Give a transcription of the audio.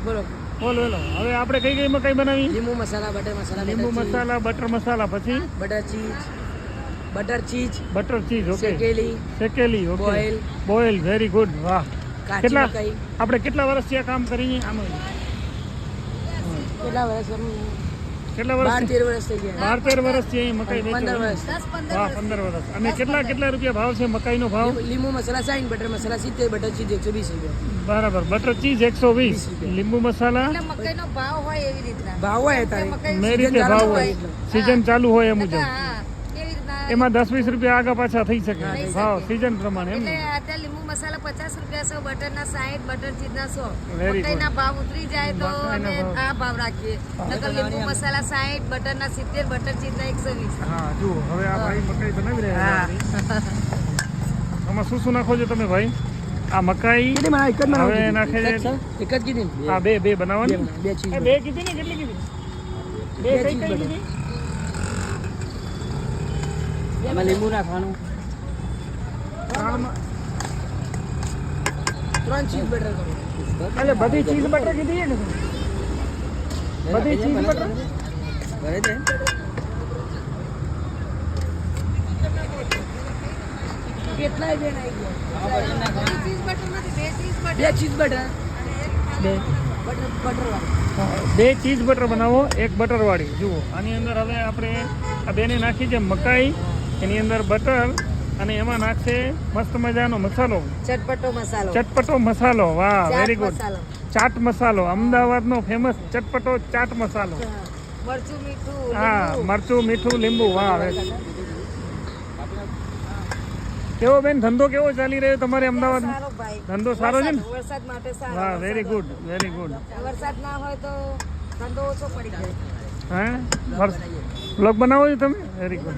બોલો બોલો બોલો. હવે આપણે કઈ મકાઈ બનાવી? લીંબુ મસાલા, બટર મસાલા, લીંબુ મસાલા, બટર મસાલા, પછી butter cheese, butter cheese. Okay. શેકેલી. ઓકે. બોઇલ. Very good. વાહ. કેટલા આપણે કેટલા વર્ષથી આ કામ કરીએ આમાં? કેટલા વર્ષ? 12-13 વર્ષ થઈ ગયા. 12-13 વર્ષથી અહીં મકાઈ વેચો. 15 વર્ષ. વાહ, 15 વર્ષ. અને કેટલા રૂપિયા ભાવ છે મકાઈનો ભાવ? લીંબુ મસાલા 60, બટર મસાલા 70, બટર ચીઝ 120 રૂપિયા. બરાબર. બટર ચીઝ 120, લીંબુ મસાલા મકાઈનો ભાવ હોય એવી રીતના ભાવ હોય તારે મેં રીતે ભાવ હોય, સીઝન ચાલુ હોય એ મુજબ. એમાં 10-20 રૂપિયા આગા પાછા થઈ શકે ભાવ સીઝન પ્રમાણે. એમ અત્યારે લીંબુ મસાલા 50 રૂપિયા છે, બટરના 60, બટર ચીઝના 100. Very good. મકાઈના ભાવ ઉતરી જાય તો અમે આ ભાવ રાખીએ. નકર લીંબુ મસાલા 60, બટરના 70, બટર ચીઝના 120. હા જુઓ, હવે આ ભાઈ મકાઈ બનાવી રહ્યા છે. આમાં શું નાખો છો તમે ભાઈ? આ મકાઈ હવે નાખે છે. એક જ કીધી. હા, બે બનાવવાની. બે ચીઝ. બે કીધી ને? કેટલી કીધી? બે કઈ કીધી? એમાં લીંબુ નાખવાનું. 3 ચીઝ બટર કરો. એટલે બધી ચીઝ બટર કીધી ને? બધી ચીઝ બટર ભરે છે. કેટલાય બેન આવી ગયા. ચીઝ બટર નથી, 2 ચીઝ બટર. 2 cheese butter. બે ચીઝ બટર બનાવો, એક બટર વાળી. જુઓ, આની અંદર હવે આપણે આ બેને નાખી છે મકાઈ, એની અંદર બટર, અને એમાં નાખશે મસ્ત મજાનો મસાલો, ચટપટો મસાલો. વાહ, વેરી ગુડ. ચાટ મસાલો, અમદાવાદનો ફેમસ ચટપટો ચાટ મસાલો. મરચું મીઠું. હા, મરચું મીઠું લીંબુ. વાહ. કેવો બેન ધંધો કેવો ચાલી રહ્યો તમારે અમદાવાદ? ધંધો સારો છે ને? વરસાદ માટે સારો. વાહ, વેરી ગુડ, વેરી ગુડ. વરસાદ ના હોય તો ધંધો ઓછો પડી જાય. હા, બ્લોગ બનાવો છો તમે? Very good.